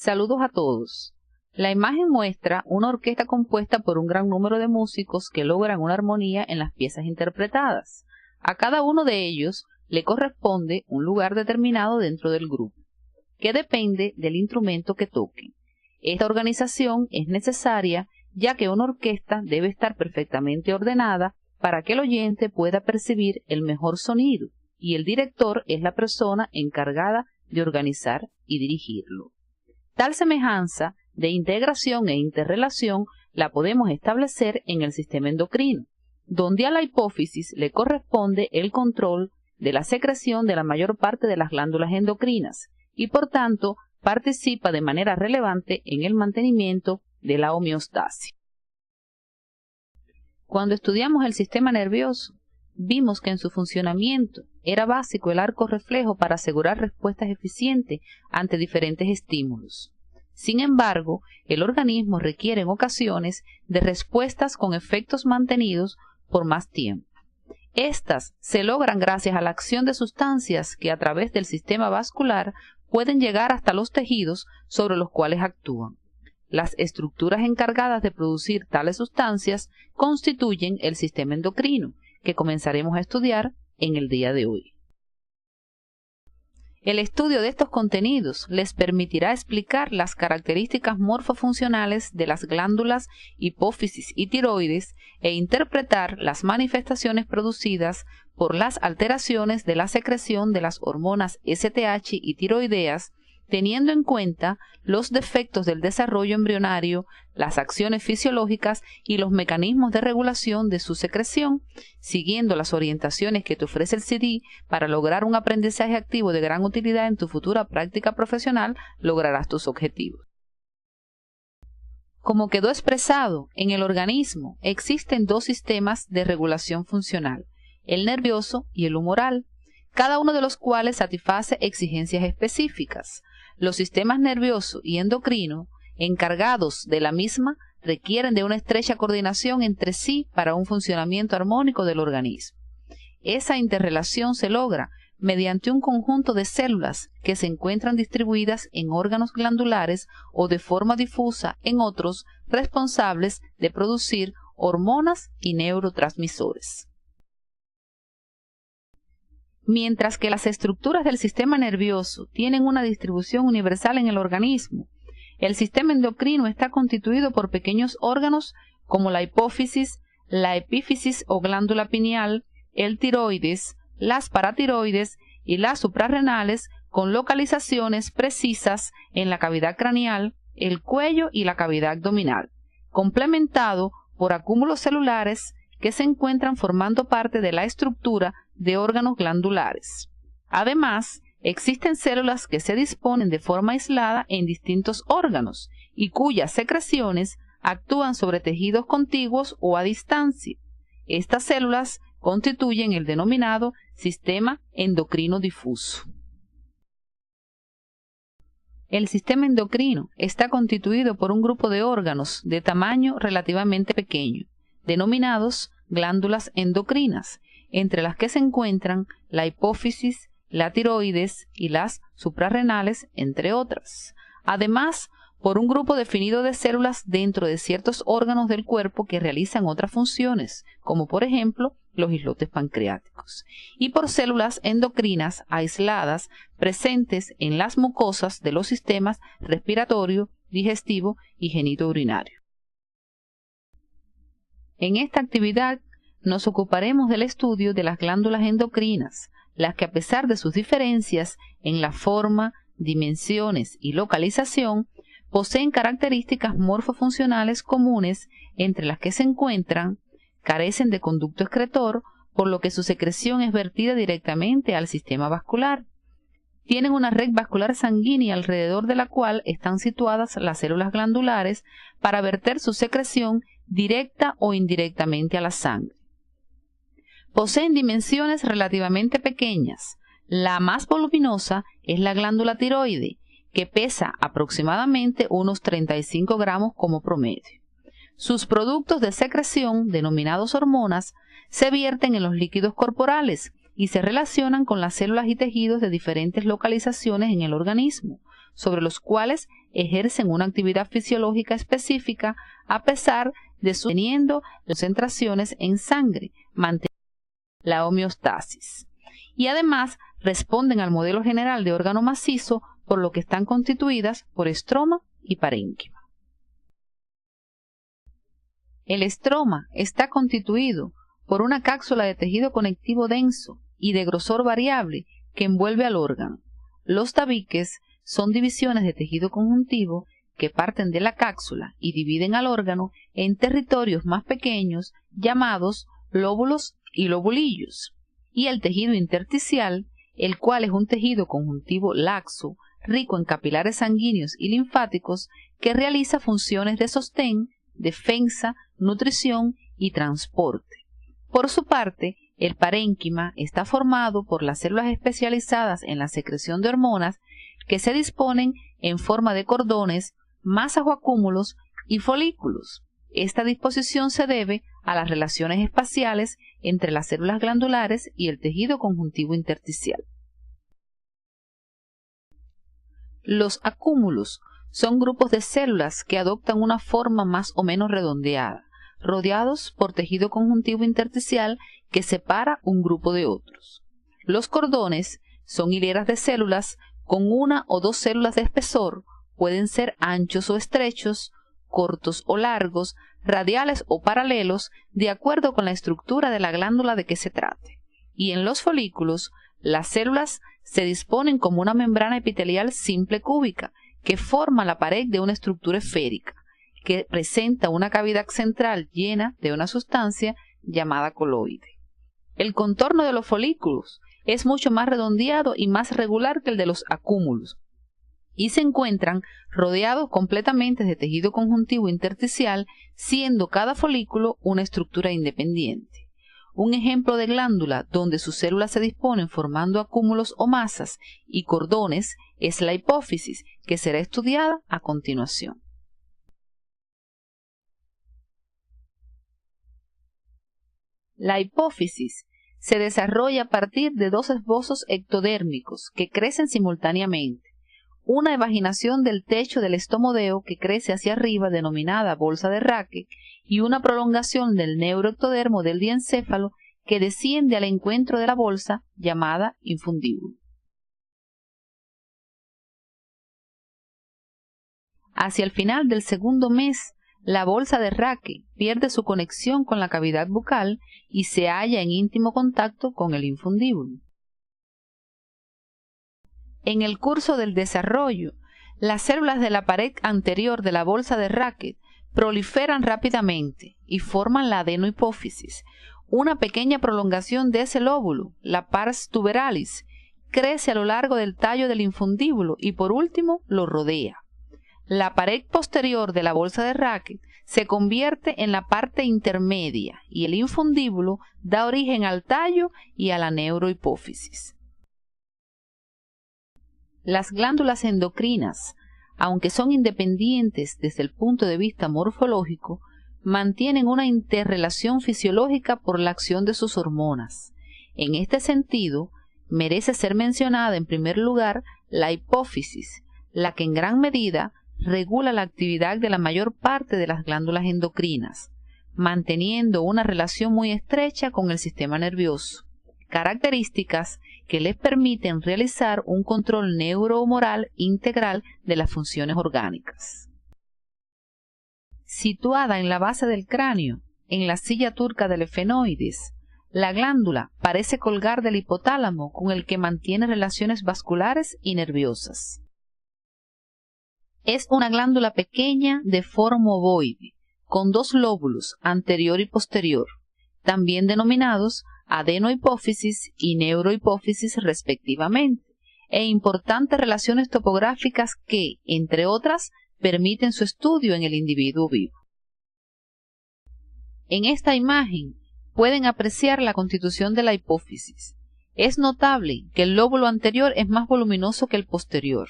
Saludos a todos. La imagen muestra una orquesta compuesta por un gran número de músicos que logran una armonía en las piezas interpretadas. A cada uno de ellos le corresponde un lugar determinado dentro del grupo, que depende del instrumento que toquen. Esta organización es necesaria ya que una orquesta debe estar perfectamente ordenada para que el oyente pueda percibir el mejor sonido, y el director es la persona encargada de organizar y dirigirlo. Tal semejanza de integración e interrelación la podemos establecer en el sistema endocrino, donde a la hipófisis le corresponde el control de la secreción de la mayor parte de las glándulas endocrinas y por tanto participa de manera relevante en el mantenimiento de la homeostasis. Cuando estudiamos el sistema nervioso, vimos que en su funcionamiento era básico el arco reflejo para asegurar respuestas eficientes ante diferentes estímulos. Sin embargo, el organismo requiere en ocasiones de respuestas con efectos mantenidos por más tiempo. Estas se logran gracias a la acción de sustancias que a través del sistema vascular pueden llegar hasta los tejidos sobre los cuales actúan. Las estructuras encargadas de producir tales sustancias constituyen el sistema endocrino, que comenzaremos a estudiar en el día de hoy. El estudio de estos contenidos les permitirá explicar las características morfofuncionales de las glándulas hipófisis y tiroides e interpretar las manifestaciones producidas por las alteraciones de la secreción de las hormonas STH y tiroideas, teniendo en cuenta los defectos del desarrollo embrionario, las acciones fisiológicas y los mecanismos de regulación de su secreción, siguiendo las orientaciones que te ofrece el CD para lograr un aprendizaje activo de gran utilidad en tu futura práctica profesional, lograrás tus objetivos. Como quedó expresado, en el organismo existen dos sistemas de regulación funcional, el nervioso y el humoral, cada uno de los cuales satisface exigencias específicas. Los sistemas nervioso y endocrino, encargados de la misma, requieren de una estrecha coordinación entre sí para un funcionamiento armónico del organismo. Esa interrelación se logra mediante un conjunto de células que se encuentran distribuidas en órganos glandulares o de forma difusa en otros responsables de producir hormonas y neurotransmisores. Mientras que las estructuras del sistema nervioso tienen una distribución universal en el organismo, el sistema endocrino está constituido por pequeños órganos como la hipófisis, la epífisis o glándula pineal, el tiroides, las paratiroides y las suprarrenales con localizaciones precisas en la cavidad craneal, el cuello y la cavidad abdominal, complementado por acúmulos celulares que se encuentran formando parte de la estructura de órganos glandulares. Además, existen células que se disponen de forma aislada en distintos órganos y cuyas secreciones actúan sobre tejidos contiguos o a distancia. Estas células constituyen el denominado sistema endocrino difuso. El sistema endocrino está constituido por un grupo de órganos de tamaño relativamente pequeño, denominados glándulas endocrinas, entre las que se encuentran la hipófisis, la tiroides y las suprarrenales, entre otras. Además, por un grupo definido de células dentro de ciertos órganos del cuerpo que realizan otras funciones, como por ejemplo los islotes pancreáticos, y por células endocrinas aisladas presentes en las mucosas de los sistemas respiratorio, digestivo y genitourinario. En esta actividad nos ocuparemos del estudio de las glándulas endocrinas, las que a pesar de sus diferencias en la forma, dimensiones y localización, poseen características morfofuncionales comunes entre las que se encuentran, carecen de conducto excretor, por lo que su secreción es vertida directamente al sistema vascular. Tienen una red vascular sanguínea alrededor de la cual están situadas las células glandulares para verter su secreción directa o indirectamente a la sangre. Poseen dimensiones relativamente pequeñas. La más voluminosa es la glándula tiroide, que pesa aproximadamente unos 35 gramos como promedio. Sus productos de secreción, denominados hormonas, se vierten en los líquidos corporales y se relacionan con las células y tejidos de diferentes localizaciones en el organismo, sobre los cuales ejercen una actividad fisiológica específica a pesar de su teniendo concentraciones en sangre, manteniendo la homeostasis. Y además responden al modelo general de órgano macizo, por lo que están constituidas por estroma y parénquima. El estroma está constituido por una cápsula de tejido conectivo denso y de grosor variable que envuelve al órgano. Los tabiques son divisiones de tejido conjuntivo que parten de la cápsula y dividen al órgano en territorios más pequeños llamados lóbulos y lobulillos, y el tejido intersticial, el cual es un tejido conjuntivo laxo, rico en capilares sanguíneos y linfáticos, que realiza funciones de sostén, defensa, nutrición y transporte. Por su parte, el parénquima está formado por las células especializadas en la secreción de hormonas que se disponen en forma de cordones, masas o acúmulos y folículos. Esta disposición se debe a las relaciones espaciales entre las células glandulares y el tejido conjuntivo intersticial. Los acúmulos son grupos de células que adoptan una forma más o menos redondeada, rodeados por tejido conjuntivo intersticial que separa un grupo de otros. Los cordones son hileras de células con una o dos células de espesor, pueden ser anchos o estrechos, cortos o largos, radiales o paralelos, de acuerdo con la estructura de la glándula de que se trate. Y en los folículos, las células se disponen como una membrana epitelial simple cúbica, que forma la pared de una estructura esférica, que presenta una cavidad central llena de una sustancia llamada coloide. El contorno de los folículos es mucho más redondeado y más regular que el de los acúmulos, y se encuentran rodeados completamente de tejido conjuntivo intersticial, siendo cada folículo una estructura independiente. Un ejemplo de glándula donde sus células se disponen formando acúmulos o masas y cordones es la hipófisis, que será estudiada a continuación. La hipófisis se desarrolla a partir de dos esbozos ectodérmicos que crecen simultáneamente. Una evaginación del techo del estomodeo que crece hacia arriba, denominada bolsa de Raque, y una prolongación del neuroectodermo del diencéfalo que desciende al encuentro de la bolsa, llamada infundíbulo. Hacia el final del segundo mes, la bolsa de Raque pierde su conexión con la cavidad bucal y se halla en íntimo contacto con el infundíbulo. En el curso del desarrollo, las células de la pared anterior de la bolsa de Raque proliferan rápidamente y forman la adenohipófisis. Una pequeña prolongación de ese lóbulo, la pars tuberalis, crece a lo largo del tallo del infundíbulo y por último lo rodea. La pared posterior de la bolsa de Raque se convierte en la parte intermedia y el infundíbulo da origen al tallo y a la neurohipófisis. Las glándulas endocrinas, aunque son independientes desde el punto de vista morfológico, mantienen una interrelación fisiológica por la acción de sus hormonas. En este sentido, merece ser mencionada en primer lugar la hipófisis, la que en gran medida regula la actividad de la mayor parte de las glándulas endocrinas, manteniendo una relación muy estrecha con el sistema nervioso, características que les permiten realizar un control neurohumoral integral de las funciones orgánicas. Situada en la base del cráneo, en la silla turca del efenoides, la glándula parece colgar del hipotálamo con el que mantiene relaciones vasculares y nerviosas. Es una glándula pequeña de forma ovoide, con dos lóbulos, anterior y posterior, también denominados adenohipófisis y neurohipófisis respectivamente, e importantes relaciones topográficas que, entre otras, permiten su estudio en el individuo vivo. En esta imagen pueden apreciar la constitución de la hipófisis. Es notable que el lóbulo anterior es más voluminoso que el posterior.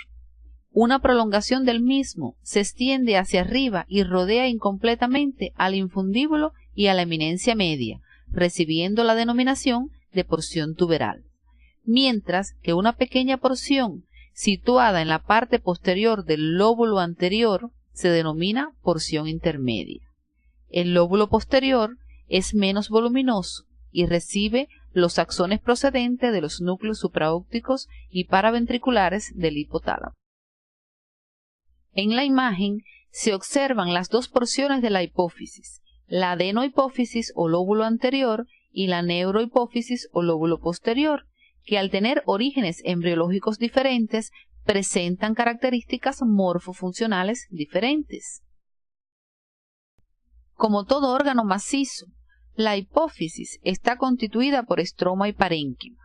Una prolongación del mismo se extiende hacia arriba y rodea incompletamente al infundíbulo y a la eminencia media, recibiendo la denominación de porción tuberal, mientras que una pequeña porción situada en la parte posterior del lóbulo anterior, se denomina porción intermedia. El lóbulo posterior es menos voluminoso y recibe los axones procedentes de los núcleos supraópticos y paraventriculares del hipotálamo. En la imagen se observan las dos porciones de la hipófisis, la adenohipófisis o lóbulo anterior y la neurohipófisis o lóbulo posterior, que al tener orígenes embriológicos diferentes presentan características morfofuncionales diferentes. Como todo órgano macizo, la hipófisis está constituida por estroma y parénquima.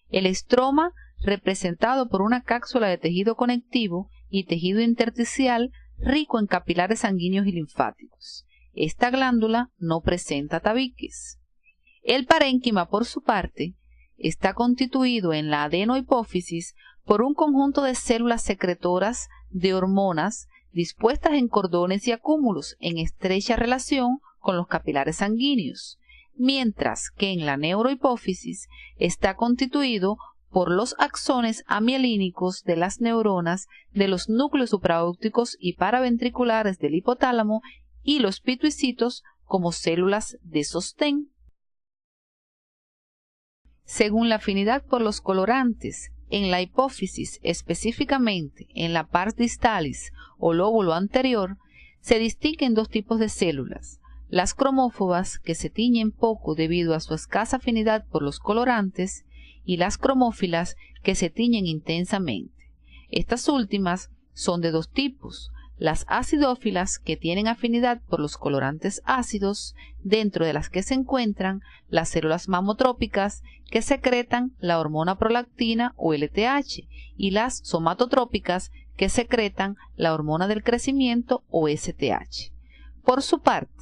El estroma, representado por una cápsula de tejido conectivo y tejido intersticial rico en capilares sanguíneos y linfáticos. Esta glándula no presenta tabiques. El parénquima, por su parte, está constituido en la adenohipófisis por un conjunto de células secretoras de hormonas dispuestas en cordones y acúmulos en estrecha relación con los capilares sanguíneos, mientras que en la neurohipófisis está constituido por los axones amielínicos de las neuronas de los núcleos supraópticos y paraventriculares del hipotálamo y los pituicitos como células de sostén. Según la afinidad por los colorantes, en la hipófisis, específicamente en la pars distalis o lóbulo anterior, se distinguen dos tipos de células: las cromófobas, que se tiñen poco debido a su escasa afinidad por los colorantes, y las cromófilas, que se tiñen intensamente. Estas últimas son de dos tipos: las acidófilas, que tienen afinidad por los colorantes ácidos, dentro de las que se encuentran las células mamotrópicas, que secretan la hormona prolactina o LTH, y las somatotrópicas, que secretan la hormona del crecimiento o STH. Por su parte,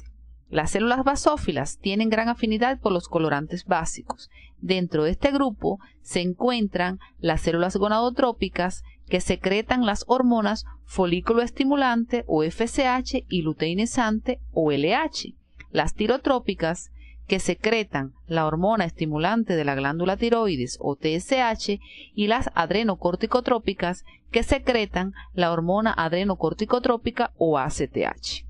las células basófilas tienen gran afinidad por los colorantes básicos. Dentro de este grupo se encuentran las células gonadotrópicas, que secretan las hormonas folículo estimulante o FSH y luteinizante o LH, las tirotrópicas, que secretan la hormona estimulante de la glándula tiroides o TSH, y las adrenocorticotrópicas, que secretan la hormona adrenocorticotrópica o ACTH.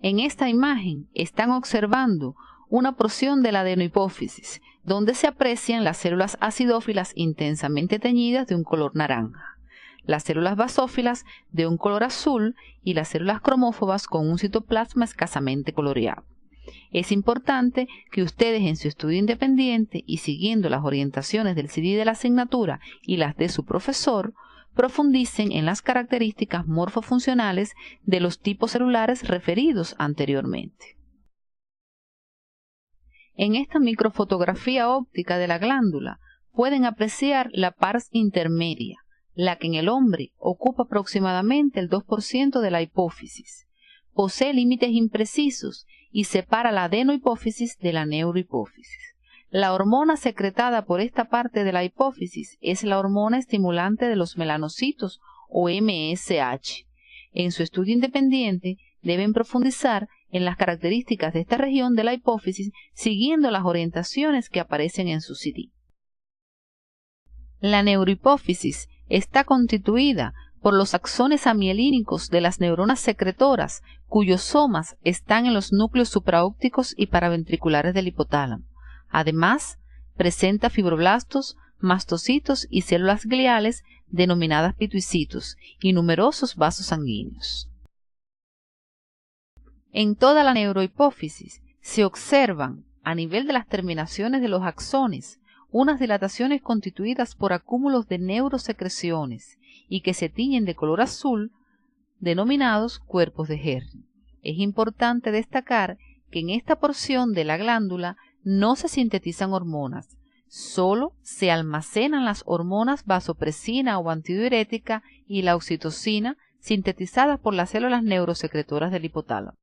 En esta imagen están observando una porción de la adenohipófisis, donde se aprecian las células acidófilas intensamente teñidas de un color naranja, las células basófilas de un color azul y las células cromófobas con un citoplasma escasamente coloreado. Es importante que ustedes en su estudio independiente y siguiendo las orientaciones del CD de la asignatura y las de su profesor, profundicen en las características morfofuncionales de los tipos celulares referidos anteriormente. En esta microfotografía óptica de la glándula pueden apreciar la pars intermedia, la que en el hombre ocupa aproximadamente el 2% de la hipófisis. Posee límites imprecisos y separa la adenohipófisis de la neurohipófisis. La hormona secretada por esta parte de la hipófisis es la hormona estimulante de los melanocitos o MSH. En su estudio independiente deben profundizar en las características de esta región de la hipófisis siguiendo las orientaciones que aparecen en su CD. La neurohipófisis está constituida por los axones amielínicos de las neuronas secretoras, cuyos somas están en los núcleos supraópticos y paraventriculares del hipotálamo. Además, presenta fibroblastos, mastocitos y células gliales denominadas pituicitos y numerosos vasos sanguíneos. En toda la neurohipófisis se observan, a nivel de las terminaciones de los axones, unas dilataciones constituidas por acúmulos de neurosecreciones y que se tiñen de color azul, denominados cuerpos de Henry. Es importante destacar que en esta porción de la glándula no se sintetizan hormonas, solo se almacenan las hormonas vasopresina o antidiurética y la oxitocina sintetizadas por las células neurosecretoras del hipotálamo.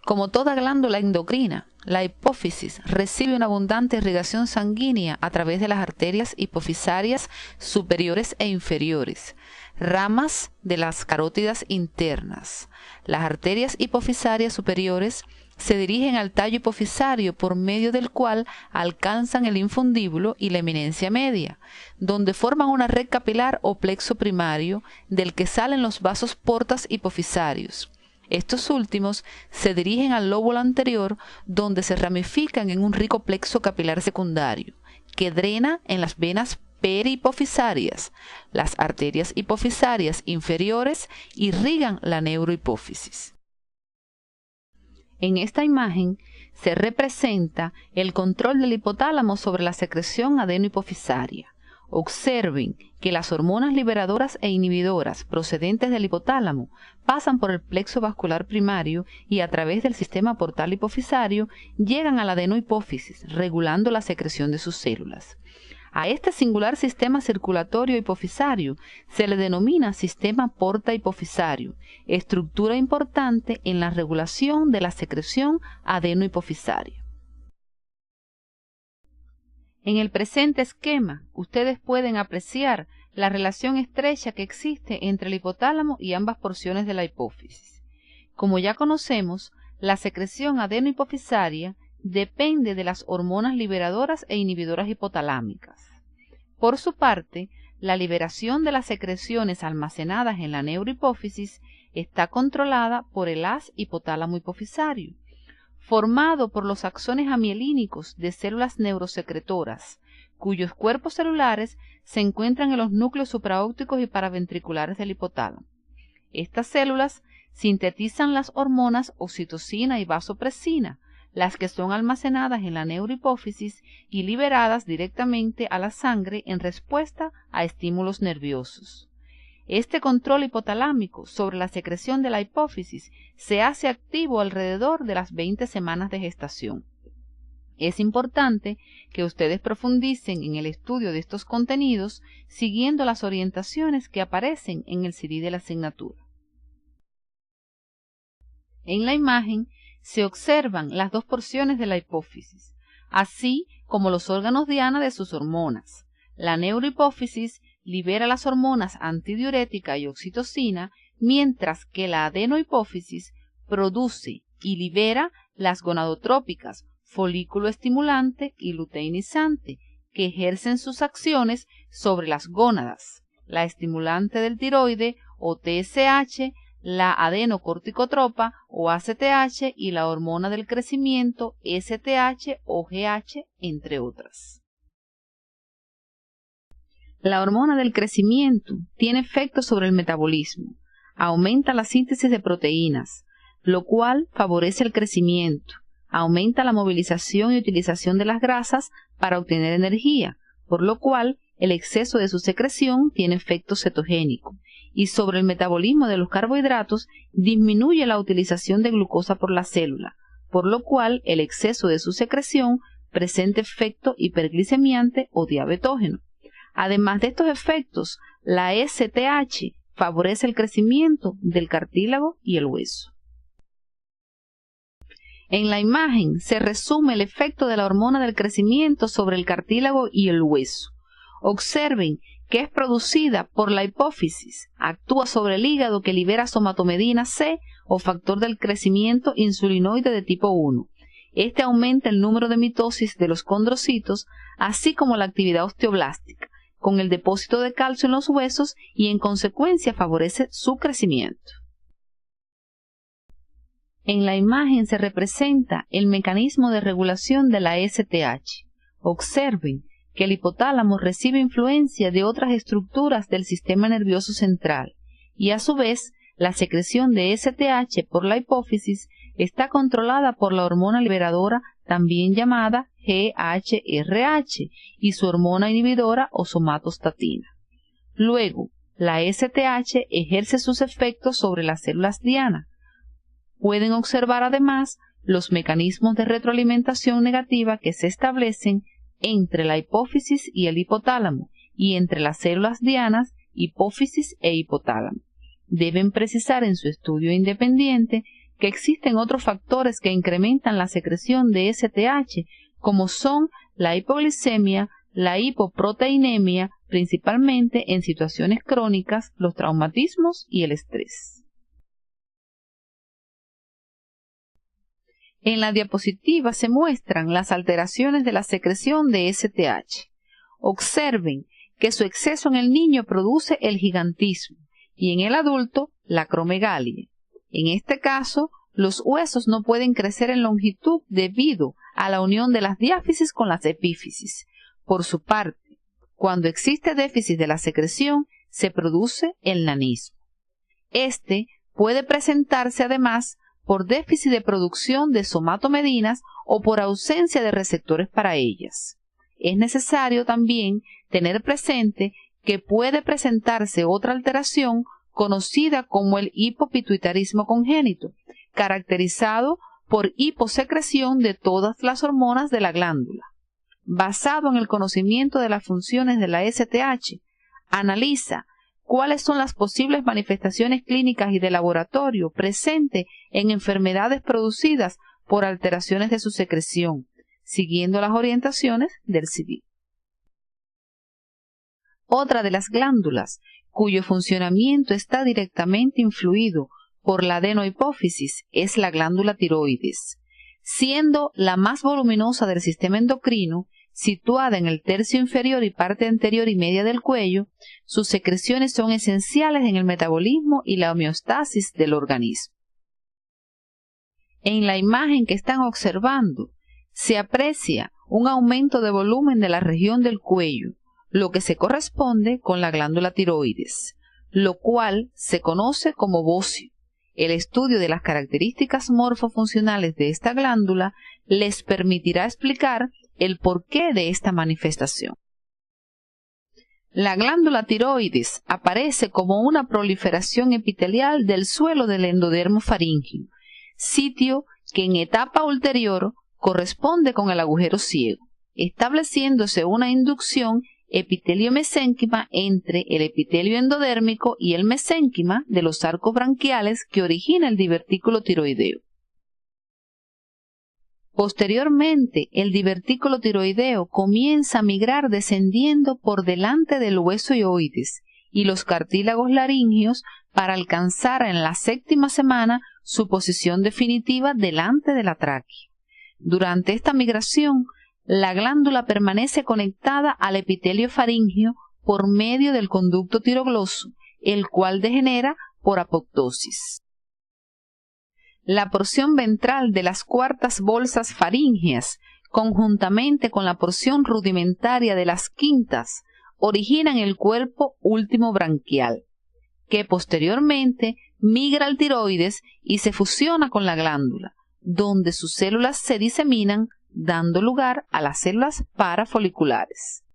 Como toda glándula endocrina, la hipófisis recibe una abundante irrigación sanguínea a través de las arterias hipofisarias superiores e inferiores, ramas de las carótidas internas. Las arterias hipofisarias superiores se dirigen al tallo hipofisario por medio del cual alcanzan el infundíbulo y la eminencia media, donde forman una red capilar o plexo primario del que salen los vasos portas hipofisarios. Estos últimos se dirigen al lóbulo anterior, donde se ramifican en un rico plexo capilar secundario, que drena en las venas perihipofisarias. Las arterias hipofisarias inferiores irrigan la neurohipófisis. En esta imagen se representa el control del hipotálamo sobre la secreción adenohipofisaria. Observen que las hormonas liberadoras e inhibidoras procedentes del hipotálamo pasan por el plexo vascular primario y a través del sistema portal hipofisario llegan a la adenohipófisis, regulando la secreción de sus células. A este singular sistema circulatorio hipofisario se le denomina sistema porta hipofisario, estructura importante en la regulación de la secreción adenohipofisaria. En el presente esquema, ustedes pueden apreciar la relación estrecha que existe entre el hipotálamo y ambas porciones de la hipófisis. Como ya conocemos, la secreción adenohipofisaria depende de las hormonas liberadoras e inhibidoras hipotalámicas. Por su parte, la liberación de las secreciones almacenadas en la neurohipófisis está controlada por el haz hipotálamo hipofisario, formado por los axones amielínicos de células neurosecretoras, cuyos cuerpos celulares se encuentran en los núcleos supraópticos y paraventriculares del hipotálamo. Estas células sintetizan las hormonas oxitocina y vasopresina, las que son almacenadas en la neurohipófisis y liberadas directamente a la sangre en respuesta a estímulos nerviosos. Este control hipotalámico sobre la secreción de la hipófisis se hace activo alrededor de las 20 semanas de gestación. Es importante que ustedes profundicen en el estudio de estos contenidos siguiendo las orientaciones que aparecen en el CD de la asignatura. En la imagen se observan las dos porciones de la hipófisis, así como los órganos diana de sus hormonas. La neurohipófisis libera las hormonas antidiurética y oxitocina, mientras que la adenohipófisis produce y libera las gonadotrópicas, folículo estimulante y luteinizante, que ejercen sus acciones sobre las gónadas, la estimulante del tiroide o TSH, la adenocorticotropa o ACTH y la hormona del crecimiento STH o GH, entre otras. La hormona del crecimiento tiene efectos sobre el metabolismo, aumenta la síntesis de proteínas, lo cual favorece el crecimiento, aumenta la movilización y utilización de las grasas para obtener energía, por lo cual el exceso de su secreción tiene efecto cetogénico, y sobre el metabolismo de los carbohidratos disminuye la utilización de glucosa por la célula, por lo cual el exceso de su secreción presenta efecto hiperglicemiante o diabetógeno. Además de estos efectos, la STH favorece el crecimiento del cartílago y el hueso. En la imagen se resume el efecto de la hormona del crecimiento sobre el cartílago y el hueso. Observen que es producida por la hipófisis, actúa sobre el hígado que libera somatomedina C o factor del crecimiento insulinoide de tipo 1. Este aumenta el número de mitosis de los condrocitos, así como la actividad osteoblástica, con el depósito de calcio en los huesos y en consecuencia favorece su crecimiento. En la imagen se representa el mecanismo de regulación de la STH. Observen que el hipotálamo recibe influencia de otras estructuras del sistema nervioso central y a su vez la secreción de STH por la hipófisis está controlada por la hormona liberadora también llamada GHRH y su hormona inhibidora o somatostatina. Luego, la STH ejerce sus efectos sobre las células diana. Pueden observar además los mecanismos de retroalimentación negativa que se establecen entre la hipófisis y el hipotálamo y entre las células dianas, hipófisis e hipotálamo. Deben precisar en su estudio independiente que existen otros factores que incrementan la secreción de STH, como son la hipoglicemia, la hipoproteinemia, principalmente en situaciones crónicas, los traumatismos y el estrés. En la diapositiva se muestran las alteraciones de la secreción de STH. Observen que su exceso en el niño produce el gigantismo y en el adulto la acromegalia. En este caso, los huesos no pueden crecer en longitud debido a la unión de las diáfisis con las epífisis. Por su parte, cuando existe déficit de la secreción, se produce el nanismo. Este puede presentarse además por déficit de producción de somatomedinas o por ausencia de receptores para ellas. Es necesario también tener presente que puede presentarse otra alteración conocida como el hipopituitarismo congénito, caracterizado por hiposecreción de todas las hormonas de la glándula. Basado en el conocimiento de las funciones de la STH, analiza cuáles son las posibles manifestaciones clínicas y de laboratorio presentes en enfermedades producidas por alteraciones de su secreción, siguiendo las orientaciones del CIDIP. Otra de las glándulas cuyo funcionamiento está directamente influido por la adenohipófisis es la glándula tiroides. Siendo la más voluminosa del sistema endocrino, situada en el tercio inferior y parte anterior y media del cuello, sus secreciones son esenciales en el metabolismo y la homeostasis del organismo. En la imagen que están observando, se aprecia un aumento de volumen de la región del cuello, lo que se corresponde con la glándula tiroides, lo cual se conoce como bocio. El estudio de las características morfofuncionales de esta glándula les permitirá explicar el porqué de esta manifestación. La glándula tiroides aparece como una proliferación epitelial del suelo del endodermo faríngeo, sitio que en etapa ulterior corresponde con el agujero ciego, estableciéndose una inducción epitelio-mesénquima entre el epitelio endodérmico y el mesénquima de los arcos branquiales que origina el divertículo tiroideo. Posteriormente, el divertículo tiroideo comienza a migrar descendiendo por delante del hueso hioides y los cartílagos laringeos para alcanzar en la 7ª semana su posición definitiva delante de la tráquea. Durante esta migración, la glándula permanece conectada al epitelio faríngeo por medio del conducto tirogloso, el cual degenera por apoptosis. La porción ventral de las cuartas bolsas faríngeas, conjuntamente con la porción rudimentaria de las quintas, originan el cuerpo último branquial, que posteriormente migra al tiroides y se fusiona con la glándula, donde sus células se diseminan, dando lugar a las células parafoliculares.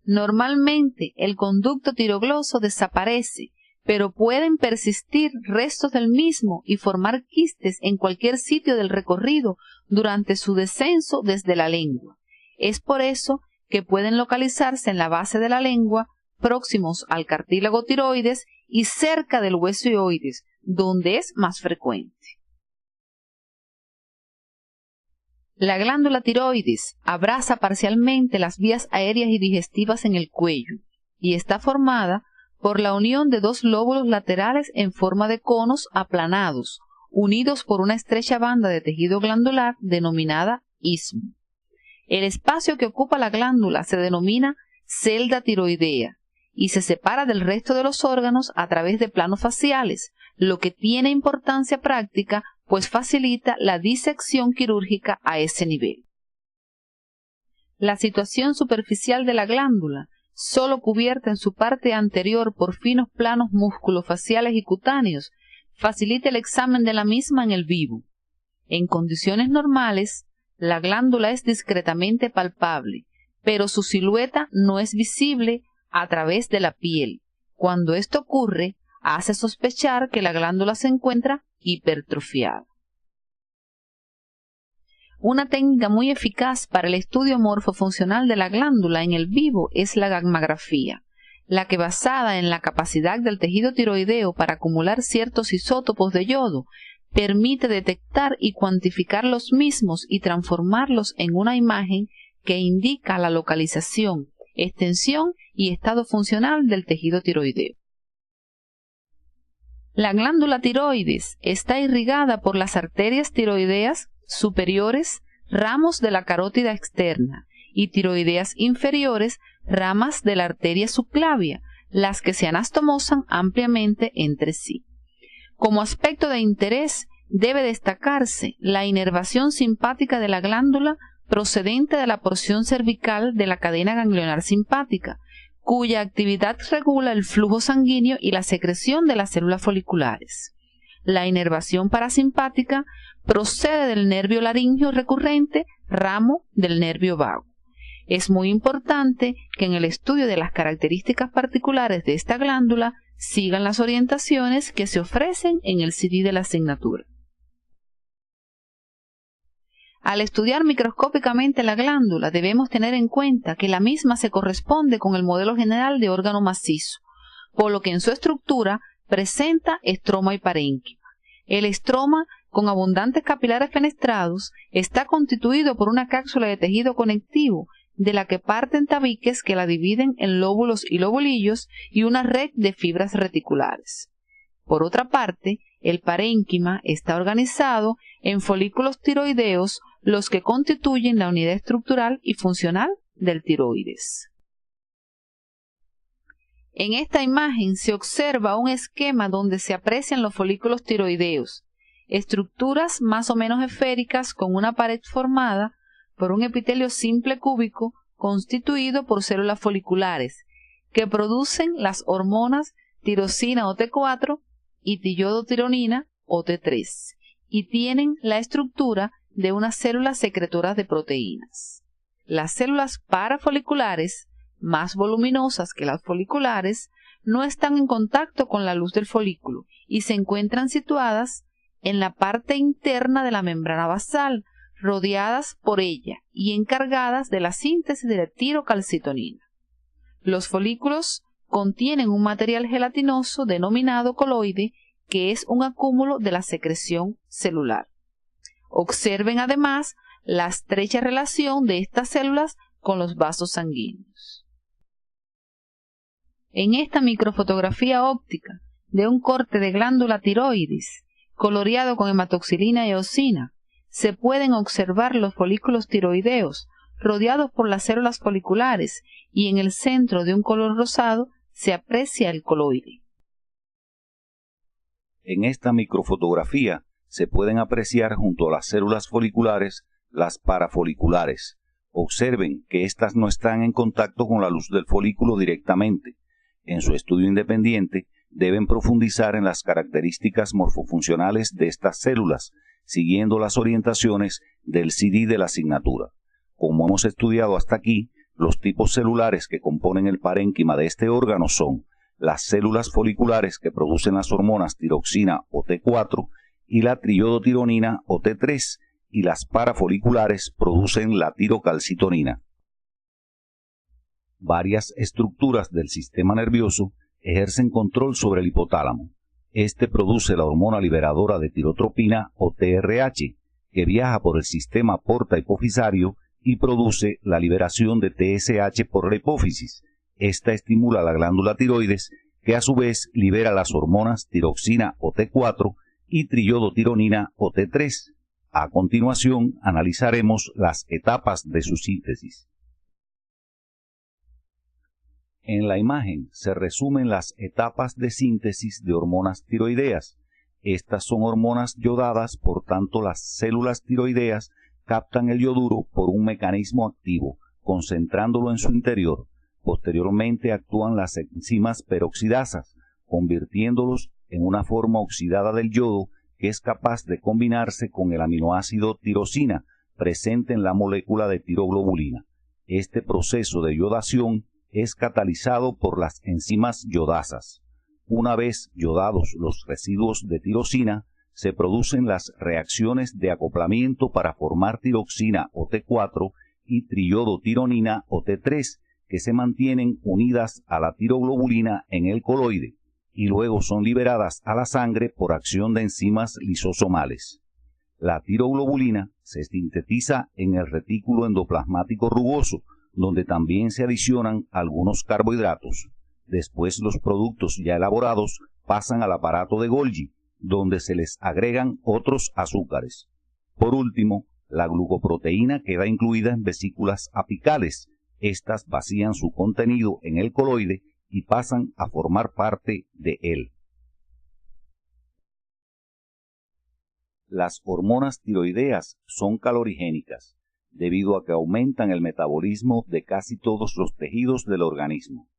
Normalmente el conducto tirogloso desaparece, pero pueden persistir restos del mismo y formar quistes en cualquier sitio del recorrido durante su descenso desde la lengua. Es por eso que pueden localizarse en la base de la lengua, próximos al cartílago tiroides y cerca del hueso hioides, donde es más frecuente. La glándula tiroides abraza parcialmente las vías aéreas y digestivas en el cuello y está formada por la unión de dos lóbulos laterales en forma de conos aplanados, unidos por una estrecha banda de tejido glandular denominada istmo. El espacio que ocupa la glándula se denomina celda tiroidea y se separa del resto de los órganos a través de planos faciales, lo que tiene importancia práctica pues facilita la disección quirúrgica a ese nivel. La situación superficial de la glándula, solo cubierta en su parte anterior por finos planos musculofaciales y cutáneos, facilita el examen de la misma en el vivo. En condiciones normales, la glándula es discretamente palpable, pero su silueta no es visible a través de la piel. Cuando esto ocurre, hace sospechar que la glándula se encuentra hipertrofiada. Una técnica muy eficaz para el estudio morfofuncional de la glándula en el vivo es la gammagrafía, la que, basada en la capacidad del tejido tiroideo para acumular ciertos isótopos de yodo, permite detectar y cuantificar los mismos y transformarlos en una imagen que indica la localización, extensión y estado funcional del tejido tiroideo. La glándula tiroides está irrigada por las arterias tiroideas superiores, ramos de la carótida externa, y tiroideas inferiores, ramas de la arteria subclavia, las que se anastomosan ampliamente entre sí. Como aspecto de interés, debe destacarse la inervación simpática de la glándula procedente de la porción cervical de la cadena ganglionar simpática, cuya actividad regula el flujo sanguíneo y la secreción de las células foliculares. La inervación parasimpática procede del nervio laríngeo recurrente, ramo del nervio vago. Es muy importante que en el estudio de las características particulares de esta glándula sigan las orientaciones que se ofrecen en el CD de la asignatura. Al estudiar microscópicamente la glándula, debemos tener en cuenta que la misma se corresponde con el modelo general de órgano macizo, por lo que en su estructura presenta estroma y parénquima. El estroma, con abundantes capilares fenestrados, está constituido por una cápsula de tejido conectivo, de la que parten tabiques que la dividen en lóbulos y lobulillos y una red de fibras reticulares. Por otra parte, el parénquima está organizado en folículos tiroideos, los que constituyen la unidad estructural y funcional del tiroides. En esta imagen se observa un esquema donde se aprecian los folículos tiroideos, estructuras más o menos esféricas con una pared formada por un epitelio simple cúbico constituido por células foliculares que producen las hormonas tirosina o T4 y triiodotironina o T3 y tienen la estructura de unas células secretoras de proteínas. Las células parafoliculares, más voluminosas que las foliculares, no están en contacto con la luz del folículo y se encuentran situadas en la parte interna de la membrana basal, rodeadas por ella y encargadas de la síntesis de la tirocalcitonina. Los folículos contienen un material gelatinoso denominado coloide, que es un acúmulo de la secreción celular. Observen además la estrecha relación de estas células con los vasos sanguíneos. En esta microfotografía óptica de un corte de glándula tiroides, coloreado con hematoxilina y eosina, se pueden observar los folículos tiroideos rodeados por las células foliculares y en el centro de un color rosado se aprecia el coloide. En esta microfotografía se pueden apreciar junto a las células foliculares las parafoliculares. Observen que éstas no están en contacto con la luz del folículo directamente. En su estudio independiente deben profundizar en las características morfofuncionales de estas células, siguiendo las orientaciones del CD de la asignatura. Como hemos estudiado hasta aquí, los tipos celulares que componen el parénquima de este órgano son las células foliculares que producen las hormonas tiroxina o T4 y la triiodotironina o T3, y las parafoliculares producen la tirocalcitonina. Varias estructuras del sistema nervioso ejercen control sobre el hipotálamo. Este produce la hormona liberadora de tirotropina o TRH, que viaja por el sistema porta-hipofisario y produce la liberación de TSH por la hipófisis. Esta estimula la glándula tiroides, que a su vez libera las hormonas tiroxina o T4 y triiodotironina o T3. A continuación, analizaremos las etapas de su síntesis. En la imagen se resumen las etapas de síntesis de hormonas tiroideas. Estas son hormonas yodadas, por tanto las células tiroideas captan el yoduro por un mecanismo activo, concentrándolo en su interior. Posteriormente actúan las enzimas peroxidasas, convirtiéndolos en una forma oxidada del yodo que es capaz de combinarse con el aminoácido tirosina presente en la molécula de tiroglobulina. Este proceso de yodación es catalizado por las enzimas yodasas. Una vez yodados los residuos de tirosina, se producen las reacciones de acoplamiento para formar tiroxina o T4 y triiodotironina o T3, que se mantienen unidas a la tiroglobulina en el coloide y luego son liberadas a la sangre por acción de enzimas lisosomales. La tiroglobulina se sintetiza en el retículo endoplasmático rugoso, donde también se adicionan algunos carbohidratos. Después los productos ya elaborados pasan al aparato de Golgi, donde se les agregan otros azúcares. Por último, la glucoproteína queda incluida en vesículas apicales. Estas vacían su contenido en el coloide y pasan a formar parte de él. Las hormonas tiroideas son calorigénicas, debido a que aumentan el metabolismo de casi todos los tejidos del organismo.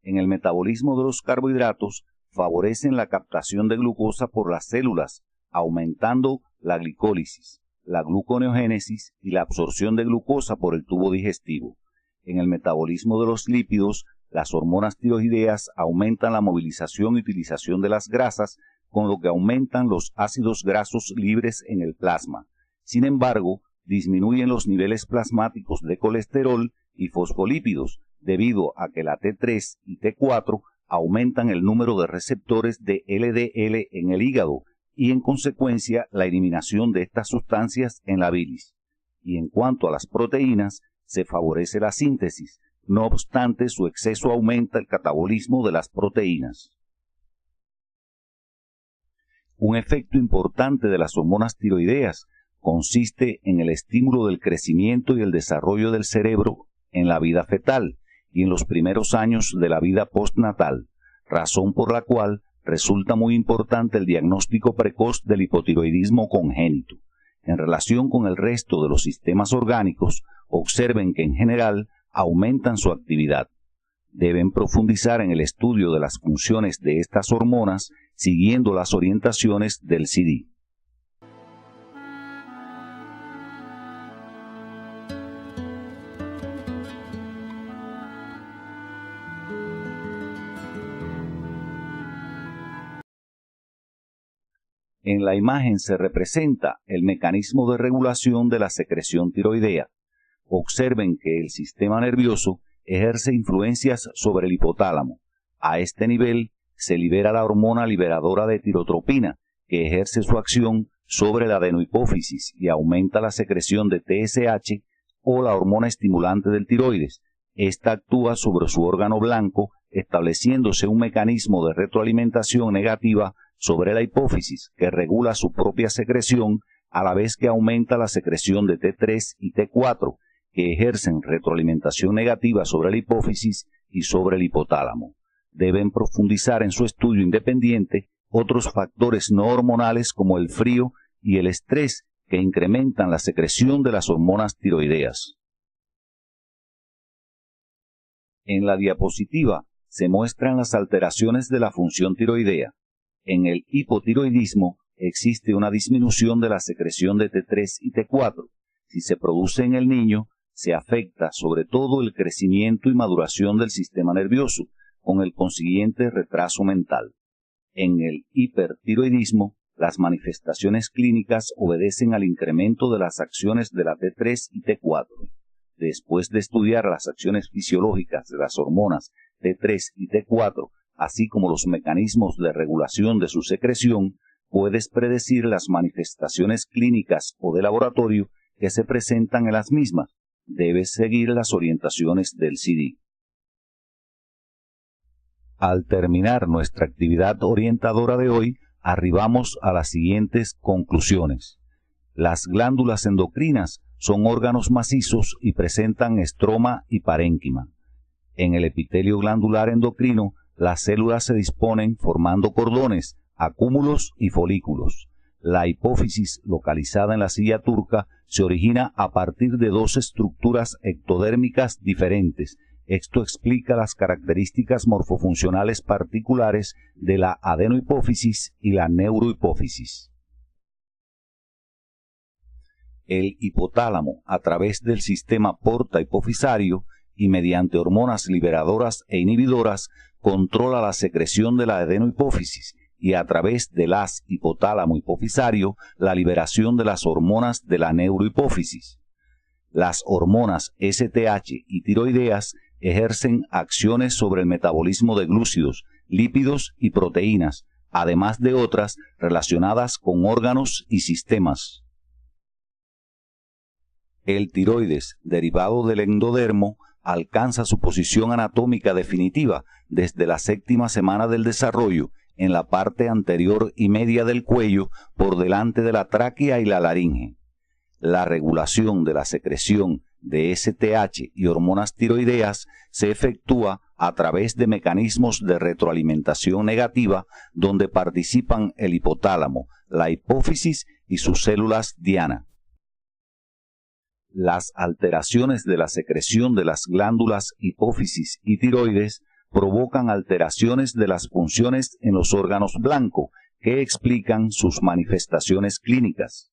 En el metabolismo de los carbohidratos favorecen la captación de glucosa por las células, aumentando la glicólisis, la gluconeogénesis y la absorción de glucosa por el tubo digestivo. En el metabolismo de los lípidos, las hormonas tiroideas aumentan la movilización y utilización de las grasas, con lo que aumentan los ácidos grasos libres en el plasma. Sin embargo, disminuyen los niveles plasmáticos de colesterol y fosfolípidos, debido a que la T3 y T4 aumentan el número de receptores de LDL en el hígado y, en consecuencia, la eliminación de estas sustancias en la bilis. Y en cuanto a las proteínas, se favorece la síntesis. No obstante, su exceso aumenta el catabolismo de las proteínas. Un efecto importante de las hormonas tiroideas consiste en el estímulo del crecimiento y el desarrollo del cerebro en la vida fetal y en los primeros años de la vida postnatal, razón por la cual resulta muy importante el diagnóstico precoz del hipotiroidismo congénito. En relación con el resto de los sistemas orgánicos, observen que en general aumentan su actividad. Deben profundizar en el estudio de las funciones de estas hormonas siguiendo las orientaciones del CD. En la imagen se representa el mecanismo de regulación de la secreción tiroidea. Observen que el sistema nervioso ejerce influencias sobre el hipotálamo. A este nivel se libera la hormona liberadora de tirotropina, que ejerce su acción sobre la adenohipófisis y aumenta la secreción de TSH o la hormona estimulante del tiroides. Esta actúa sobre su órgano blanco, estableciéndose un mecanismo de retroalimentación negativa sobre la hipófisis, que regula su propia secreción, a la vez que aumenta la secreción de T3 y T4, que ejercen retroalimentación negativa sobre la hipófisis y sobre el hipotálamo. Deben profundizar en su estudio independiente otros factores no hormonales como el frío y el estrés, que incrementan la secreción de las hormonas tiroideas. En la diapositiva se muestran las alteraciones de la función tiroidea. En el hipotiroidismo existe una disminución de la secreción de T3 y T4. Si se produce en el niño, se afecta sobre todo el crecimiento y maduración del sistema nervioso, con el consiguiente retraso mental. En el hipertiroidismo, las manifestaciones clínicas obedecen al incremento de las acciones de la T3 y T4. Después de estudiar las acciones fisiológicas de las hormonas T3 y T4, así como los mecanismos de regulación de su secreción, puedes predecir las manifestaciones clínicas o de laboratorio que se presentan en las mismas. Debes seguir las orientaciones del CD. Al terminar nuestra actividad orientadora de hoy, arribamos a las siguientes conclusiones. Las glándulas endocrinas son órganos macizos y presentan estroma y parénquima. En el epitelio glandular endocrino, las células se disponen formando cordones, acúmulos y folículos. La hipófisis, localizada en la silla turca, se origina a partir de dos estructuras ectodérmicas diferentes. Esto explica las características morfofuncionales particulares de la adenohipófisis y la neurohipófisis. El hipotálamo, a través del sistema porta-hipofisario y mediante hormonas liberadoras e inhibidoras, controla la secreción de la adenohipófisis y a través del haz hipotálamo hipofisario la liberación de las hormonas de la neurohipófisis. Las hormonas STH y tiroideas ejercen acciones sobre el metabolismo de glúcidos, lípidos y proteínas, además de otras relacionadas con órganos y sistemas. El tiroides, derivado del endodermo, alcanza su posición anatómica definitiva desde la 7ª semana del desarrollo, en la parte anterior y media del cuello por delante de la tráquea y la laringe. La regulación de la secreción de STH y hormonas tiroideas se efectúa a través de mecanismos de retroalimentación negativa donde participan el hipotálamo, la hipófisis y sus células diana. Las alteraciones de la secreción de las glándulas hipófisis y tiroides provocan alteraciones de las funciones en los órganos blancos que explican sus manifestaciones clínicas.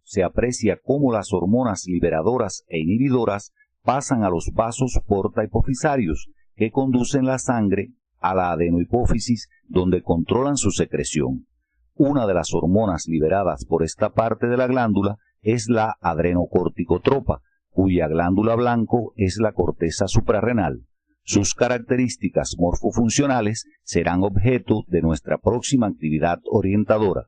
Se aprecia cómo las hormonas liberadoras e inhibidoras pasan a los vasos porta-hipofisarios que conducen la sangre a la adenohipófisis donde controlan su secreción. Una de las hormonas liberadas por esta parte de la glándula es la adrenocorticotropa, cuya glándula blanco es la corteza suprarrenal. Sus características morfofuncionales serán objeto de nuestra próxima actividad orientadora.